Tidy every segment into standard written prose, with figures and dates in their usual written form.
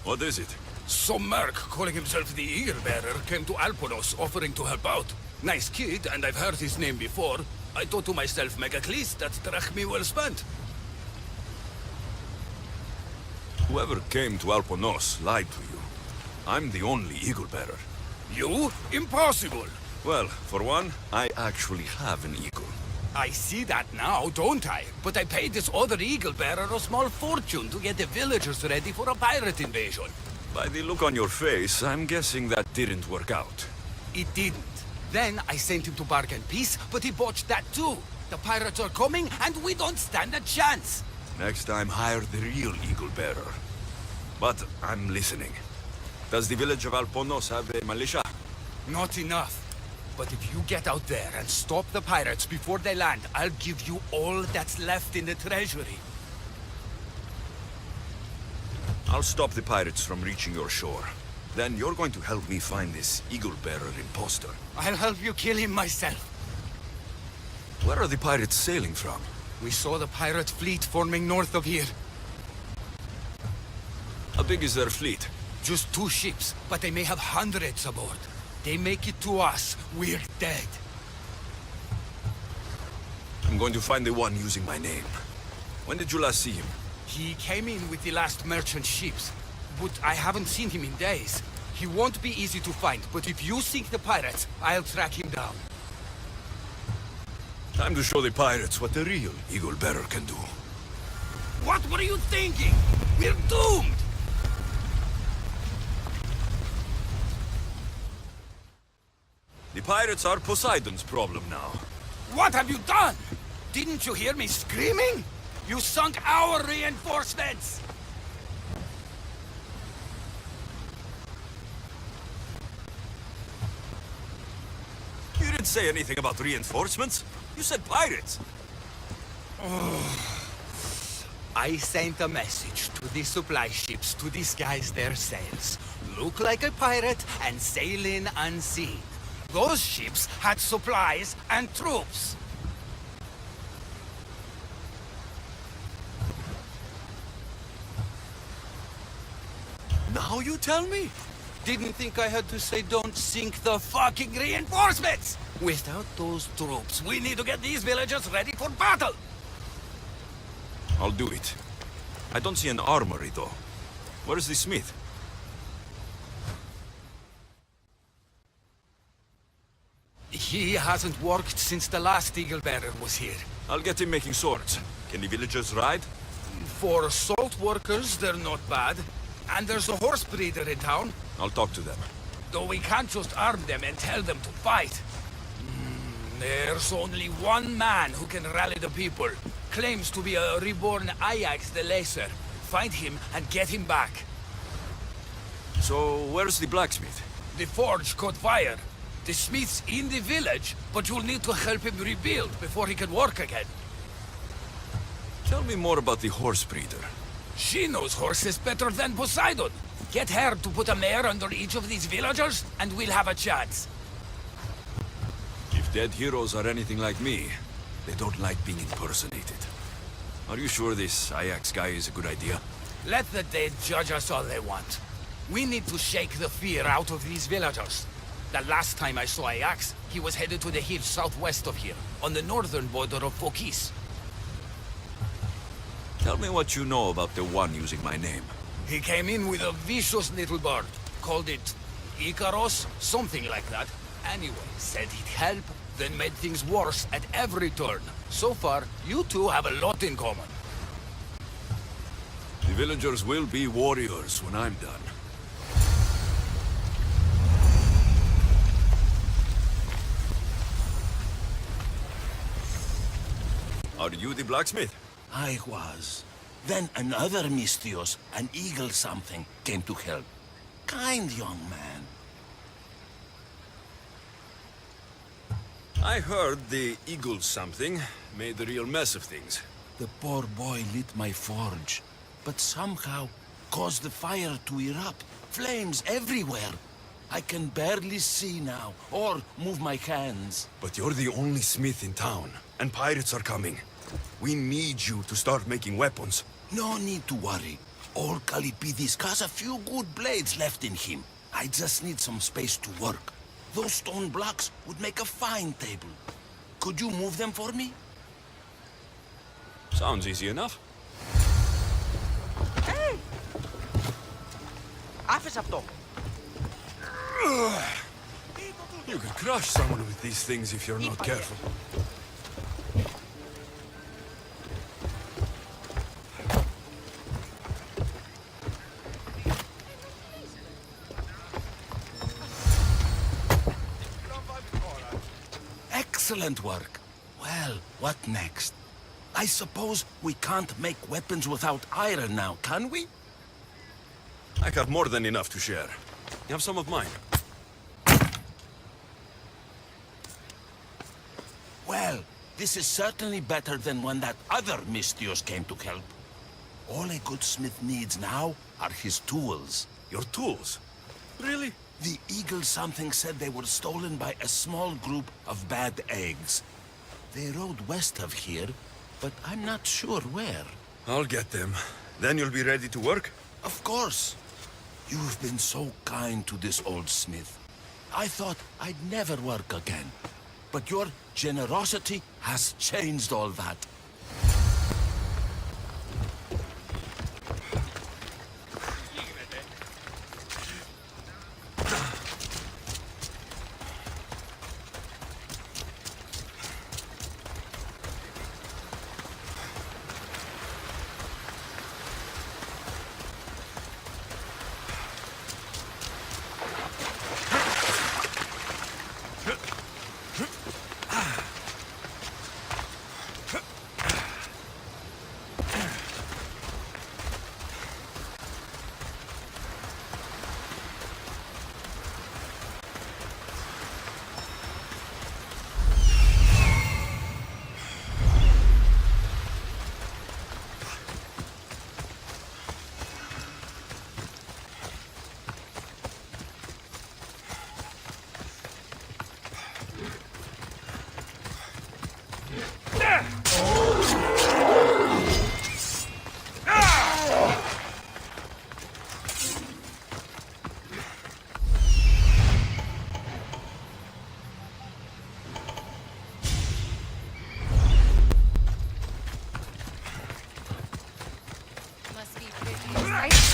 What is it? Some merc calling himself the Eagle Bearer came to Alponos offering to help out. Nice kid, and I've heard his name before. I thought to myself, Megacles, that's drachmi well spent. Whoever came to Alponos lied to you. I'm the only Eagle Bearer. You? Impossible! Well, for one, I actually have an eagle. I see that now, don't I? But I paid this other Eagle Bearer a small fortune to get the villagers ready for a pirate invasion. By the look on your face, I'm guessing that didn't work out. It didn't. Then I sent him to bargain peace, but he botched that too. The pirates are coming, and we don't stand a chance. Next time, hire the real Eagle Bearer. But I'm listening. Does the village of Alponos have a militia? Not enough. But if you get out there and stop the pirates before they land, I'll give you all that's left in the treasury. I'll stop the pirates from reaching your shore. Then you're going to help me find this Eagle Bearer imposter. I'll help you kill him myself. Where are the pirates sailing from? We saw the pirate fleet forming north of here. How big is their fleet? Just 2 ships, but they may have hundreds aboard. They make it to us, we're dead. I'm going to find the one using my name. When did you last see him? He came in with the last merchant ships, but I haven't seen him in days. He won't be easy to find, but if you sink the pirates, I'll track him down. Time to show the pirates what the real Eagle Bearer can do. What were you thinking? We're doomed! The pirates are Poseidon's problem now. What have you done? Didn't you hear me screaming? You sunk our reinforcements! You didn't say anything about reinforcements. You said pirates. I sent a message to the supply ships to disguise their sails. Look like a pirate and sail in unseen. Those ships had supplies and troops. Now you tell me? Didn't think I had to say don't sink the fucking reinforcements! Without those troops, we need to get these villagers ready for battle! I'll do it. I don't see an armory, though. Where's the smith? He hasn't worked since the last Eagle Bearer was here. I'll get him making swords. Can the villagers ride? For assault workers, they're not bad. And there's a horse breeder in town. I'll talk to them. Though we can't just arm them and tell them to fight. There's only one man who can rally the people. Claims to be a reborn Ajax the Lesser. Find him and get him back. So, where's the blacksmith? The forge caught fire. The smith's in the village, but you'll need to help him rebuild before he can work again. Tell me more about the horse breeder. She knows horses better than Poseidon. Get her to put a mare under each of these villagers, and we'll have a chance. If dead heroes are anything like me, they don't like being impersonated. Are you sure this Ajax guy is a good idea? Let the dead judge us all they want. We need to shake the fear out of these villagers. The last time I saw Ajax, he was headed to the hills southwest of here, on the northern border of Phokis. Tell me what you know about the one using my name. He came in with a vicious little bird. Called it Icaros, something like that. Anyway, said he'd help, then made things worse at every turn. So far, you two have a lot in common. The villagers will be warriors when I'm done. Are you the blacksmith? I was. Then another Mystios, an eagle something, came to help. Kind young man. I heard the eagle something made a real mess of things. The poor boy lit my forge, but somehow caused the fire to erupt. Flames everywhere. I can barely see now, or move my hands. But you're the only smith in town, and pirates are coming. We need you to start making weapons. No need to worry. Old Calipidis has a few good blades left in him. I just need some space to work. Those stone blocks would make a fine table. Could you move them for me? Sounds easy enough. Hey! Άφες αυτό. You could crush someone with these things if you're not careful. Excellent work. Well, what next? I suppose we can't make weapons without iron now, can we? I got more than enough to share. You have some of mine. Well, this is certainly better than when that other Mystios came to help. All a good smith needs now are his tools. Your tools? Really? The Eagle something said they were stolen by a small group of bad eggs. They rode west of here, but I'm not sure where. I'll get them. Then you'll be ready to work? Of course. You've been so kind to this old smith. I thought I'd never work again. But your generosity has changed all that. Must be pretty exciting.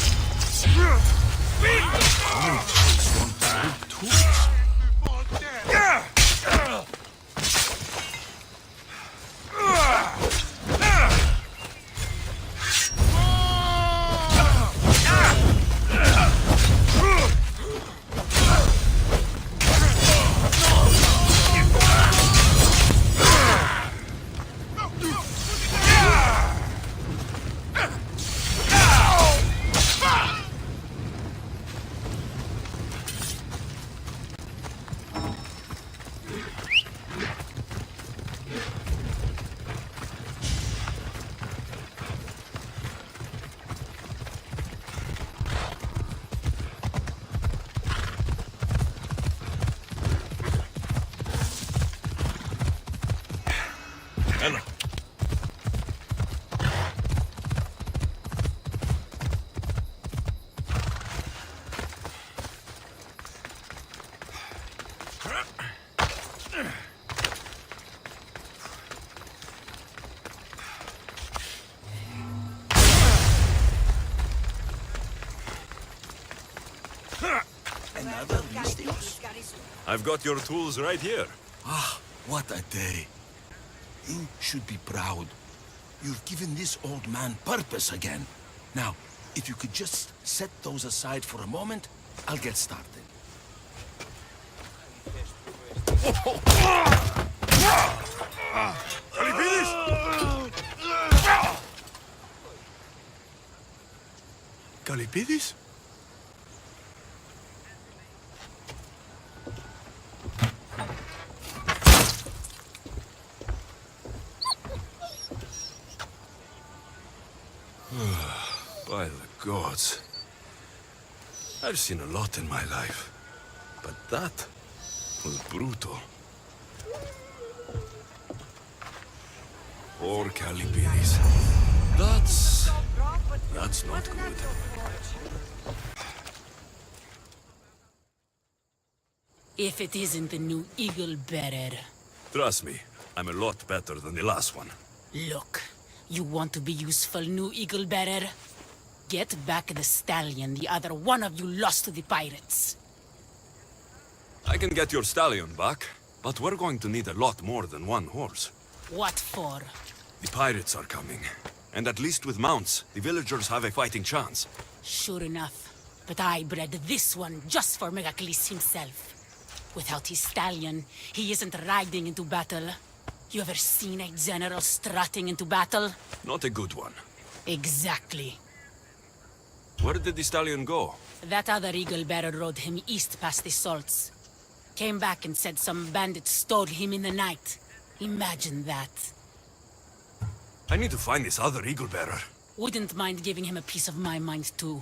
Hello. Another Mystios? I've got your tools right here. Ah, what a day. You should be proud. You've given this old man purpose again. Now, if you could just set those aside for a moment, I'll get started. Calipidis? By the gods. I've seen a lot in my life, but that was brutal. Poor Calipidis. That's not good. If it isn't the new Eagle Bearer. Trust me, I'm a lot better than the last one. Look, you want to be useful, new Eagle Bearer? Get back the stallion the other one of you lost to the pirates. I can get your stallion back, but we're going to need a lot more than one horse. What for? The pirates are coming, and at least with mounts, the villagers have a fighting chance. Sure enough. But I bred this one just for Megacles himself. Without his stallion, he isn't riding into battle. You ever seen a general strutting into battle? Not a good one. Exactly. Where did the stallion go? That other Eagle Bearer rode him east past the salts. Came back and said some bandits stole him in the night. Imagine that. I need to find this other eagle bearer. Wouldn't mind giving him a piece of my mind too.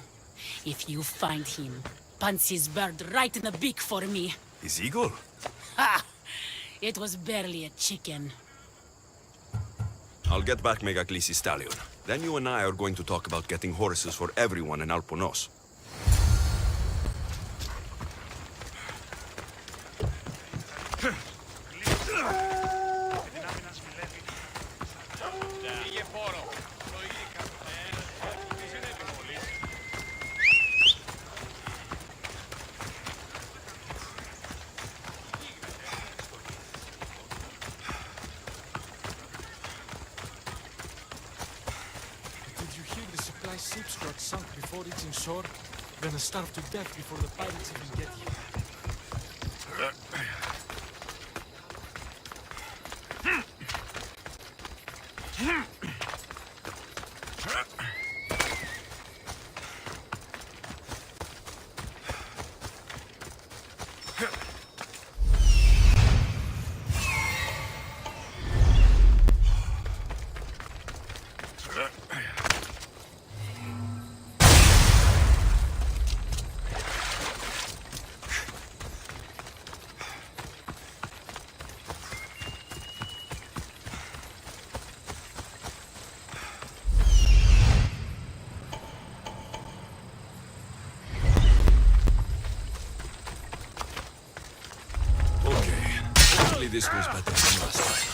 If you find him, punch his bird right in the beak for me. His eagle? Ha! It was barely a chicken. I'll get back Megacles' stallion. Then you and I are going to talk about getting horses for everyone in Alponos. Did you hear the supply ships got sunk before reaching shore? Gonna starve to death before the pirates even get here. Hopefully this goes better than last time.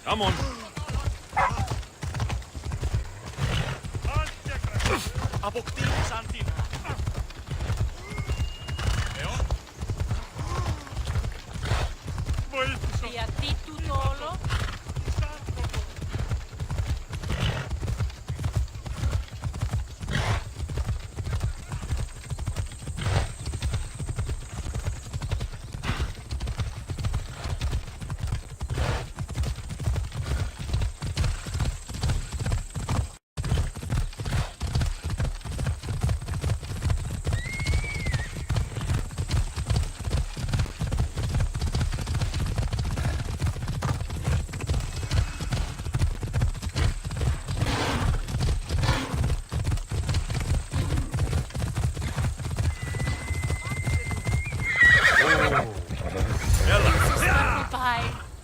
Come on. Αποκτήσαν την. Γιατί τούτο όλο?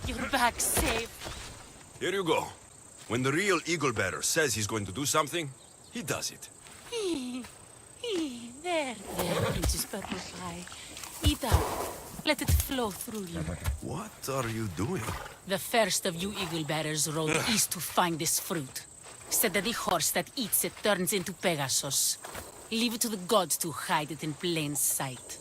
You're back safe. Here you go. When the real Eagle Bearer says he's going to do something, he does it. There, Princess Purple Pie. Eat up. Let it flow through you. What are you doing? The first of you Eagle Bearers rode east to find this fruit. Said that the horse that eats it turns into Pegasus. Leave it to the gods to hide it in plain sight.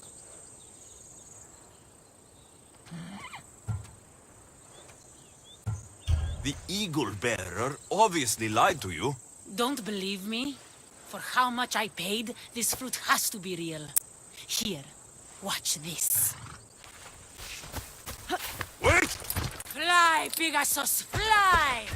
The Eagle Bearer obviously lied to you. Don't believe me? For how much I paid, this fruit has to be real. Here, watch this. Wait! Fly, Pegasus, fly!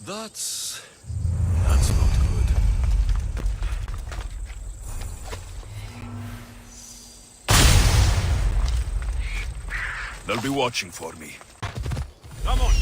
That's not good. They'll be watching for me. Come on!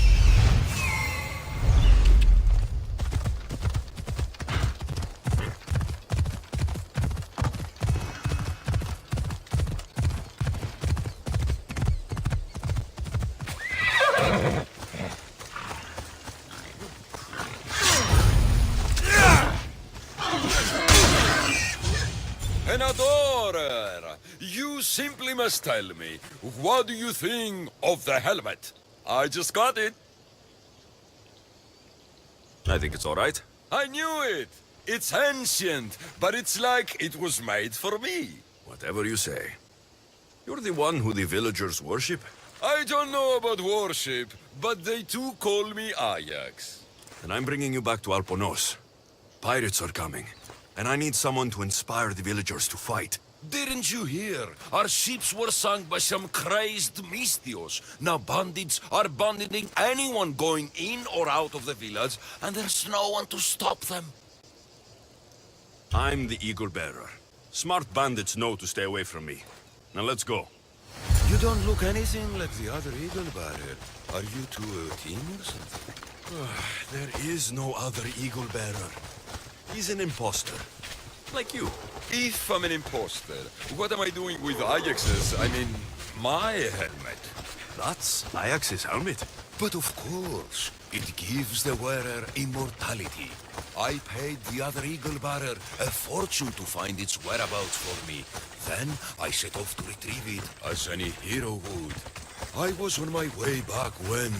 Adorer, you simply must tell me, what do you think of the helmet? I just got it. I think it's all right. I knew it. It's ancient, but it's like it was made for me. Whatever you say. You're the one who the villagers worship? I don't know about worship, but they too call me Ajax. And I'm bringing you back to Alponos. Pirates are coming, and I need someone to inspire the villagers to fight. Didn't you hear? Our ships were sunk by some crazed Mystios. Now bandits are banditing anyone going in or out of the village, and there's no one to stop them. I'm the Eagle Bearer. Smart bandits know to stay away from me. Now let's go. You don't look anything like the other Eagle Bearer. Are you two a team or something? There is no other Eagle Bearer. He's an imposter. Like you. If I'm an imposter, what am I doing with Ajax's, my helmet? That's Ajax's helmet. But of course, it gives the wearer immortality. I paid the other Eagle Bearer a fortune to find its whereabouts for me. Then I set off to retrieve it, as any hero would. I was on my way back when...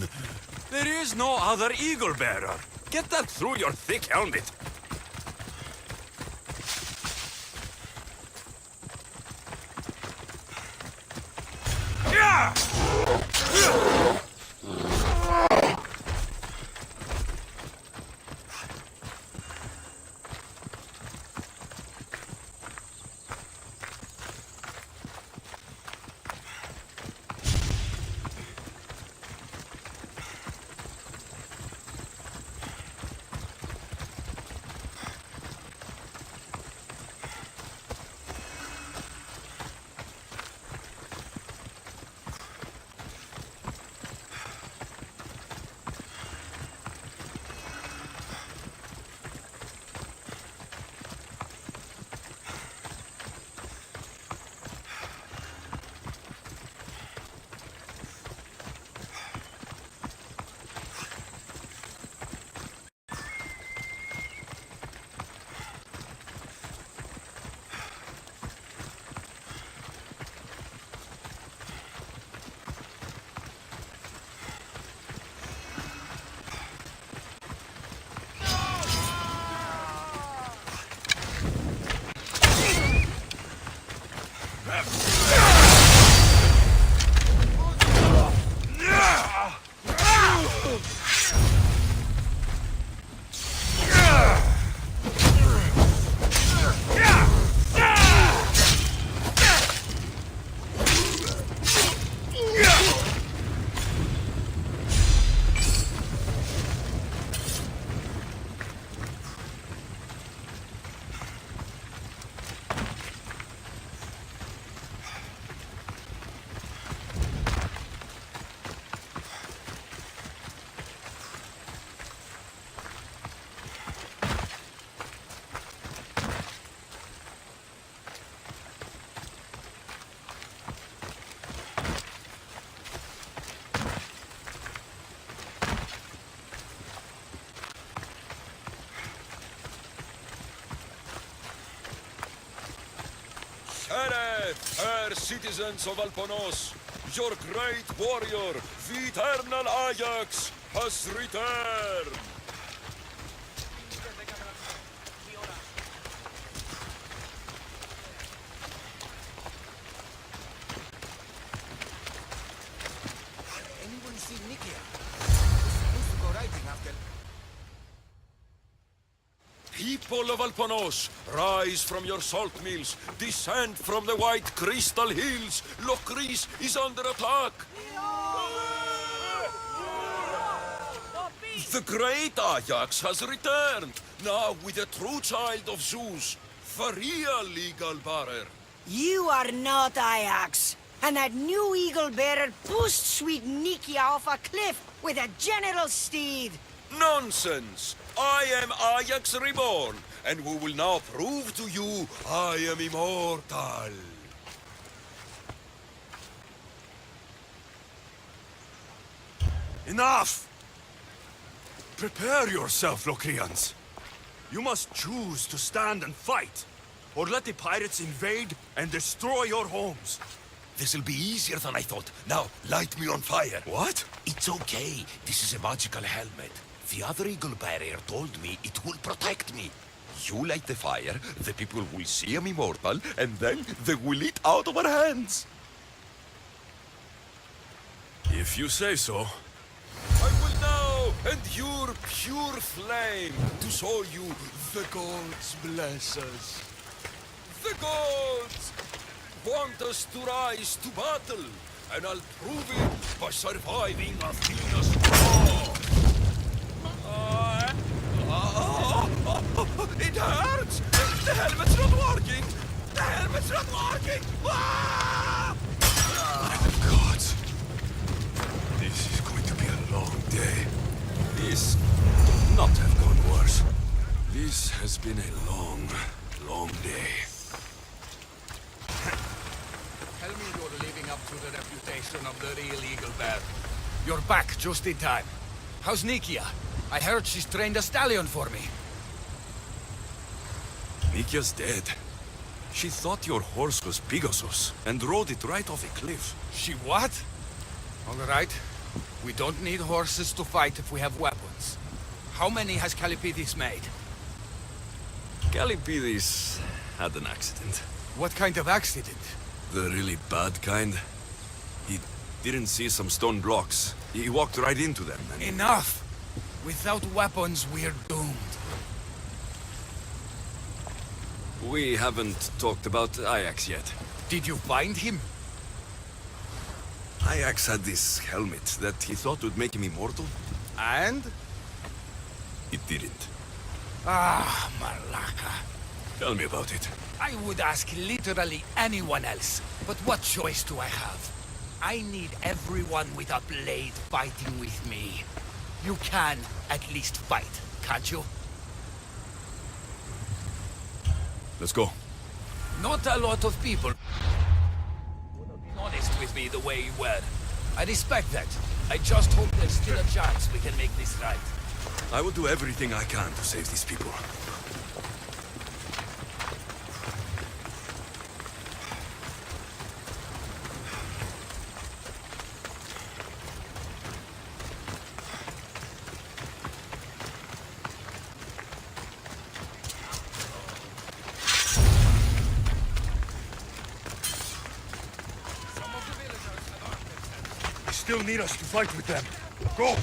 There is no other Eagle Bearer. Get that through your thick helmet. fair citizens of Alponos. Your great warrior, the eternal Ajax, has returned. Anyone see Nikia? We're supposed to go riding after... People of Alponos, rise from your salt mills, descend from the white crystal hills. Lokris is under attack. The great Ajax has returned, now with the true child of Zeus, the real eagle bearer. You are not Ajax. And that new eagle bearer pushed sweet Nikia off a cliff with a general steed. Nonsense! I am Ajax reborn, and we will now prove to you I am immortal. Enough! Prepare yourself, Locrians. You must choose to stand and fight, or let the pirates invade and destroy your homes. This'll be easier than I thought. Now, light me on fire. What? It's okay. This is a magical helmet. The other eagle barrier told me it will protect me. You light the fire, the people will see I'm immortal, and then they will eat out of our hands. If you say so. I will now endure pure flame to show you the gods bless us. The gods want us to rise to battle, and I'll prove it by surviving Athena's war. It hurts! The helmet's not working! The helmet's not working! Ah! God. This is going to be a long day. This could not have gone worse. This has been a long, long day. Tell me you're living up to the reputation of the real Eagle Bear. You're back just in time. How's Nikia? I heard she's trained a stallion for me. Nikia's dead. She thought your horse was Pegasus and rode it right off a cliff. She what? All right. We don't need horses to fight if we have weapons. How many has Calipidis made? Calipidis had an accident. What kind of accident? The really bad kind. He didn't see some stone blocks. He walked right into them and... Enough! Without weapons, we're doomed. We haven't talked about Ajax yet. Did you find him? Ajax had this helmet that he thought would make him immortal. And? It didn't. Ah, Malaka. Tell me about it. I would ask literally anyone else, but what choice do I have? I need everyone with a blade fighting with me. You can at least fight, can't you? Let's go. Not a lot of people would have been honest with me the way you were. I respect that. I just hope there's still a chance we can make this right. I will do everything I can to save these people. They still need us to fight with them. Go!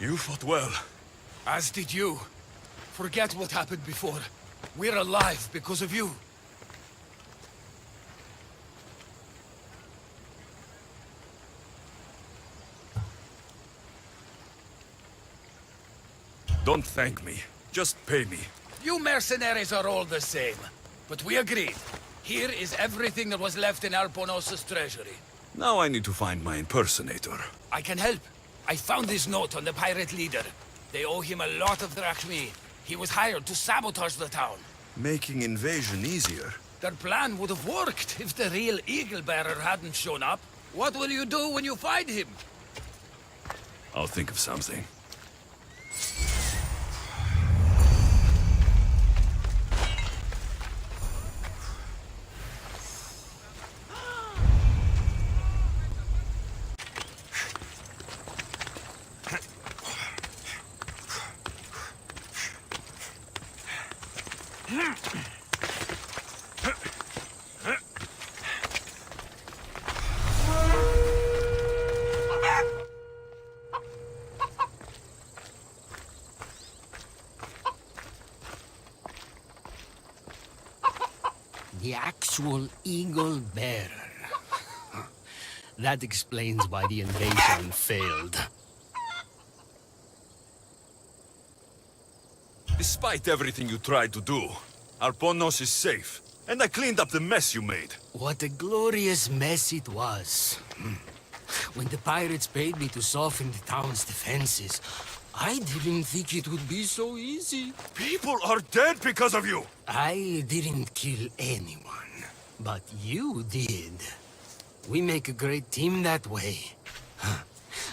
You fought well. As did you. Forget what happened before. We're alive because of you. Don't thank me. Just pay me. You mercenaries are all the same. But we agreed. Here is everything that was left in Alponos' treasury. Now I need to find my impersonator. I can help. I found this note on the pirate leader. They owe him a lot of drachmi. He was hired to sabotage the town. Making invasion easier. Their plan would have worked if the real Eagle Bearer hadn't shown up. What will you do when you find him? I'll think of something. The actual Eagle Bearer. That explains why the invasion failed. Despite everything you tried to do, Alponos is safe. And I cleaned up the mess you made. What a glorious mess it was. When the pirates paid me to soften the town's defenses, I didn't think it would be so easy. People are dead because of you! I didn't kill anyone, but you did. We make a great team that way.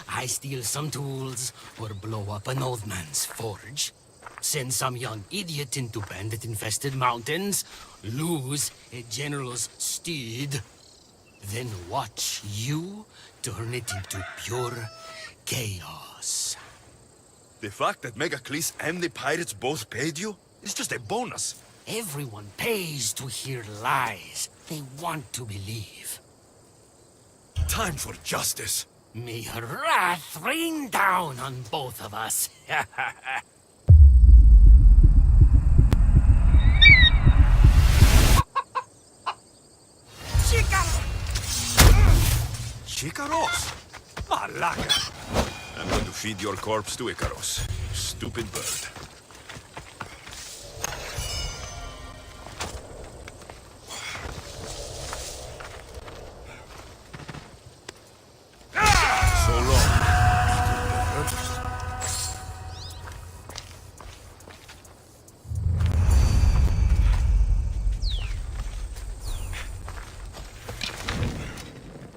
I steal some tools, or blow up an old man's forge, send some young idiot into bandit-infested mountains, lose a general's steed, then watch you turn it into pure chaos. The fact that Megacles and the pirates both paid you is just a bonus. Everyone pays to hear lies they want to believe. Time for justice. May her wrath rain down on both of us. Chikaros? Malaka! I'm going to feed your corpse to Icaros. Stupid bird.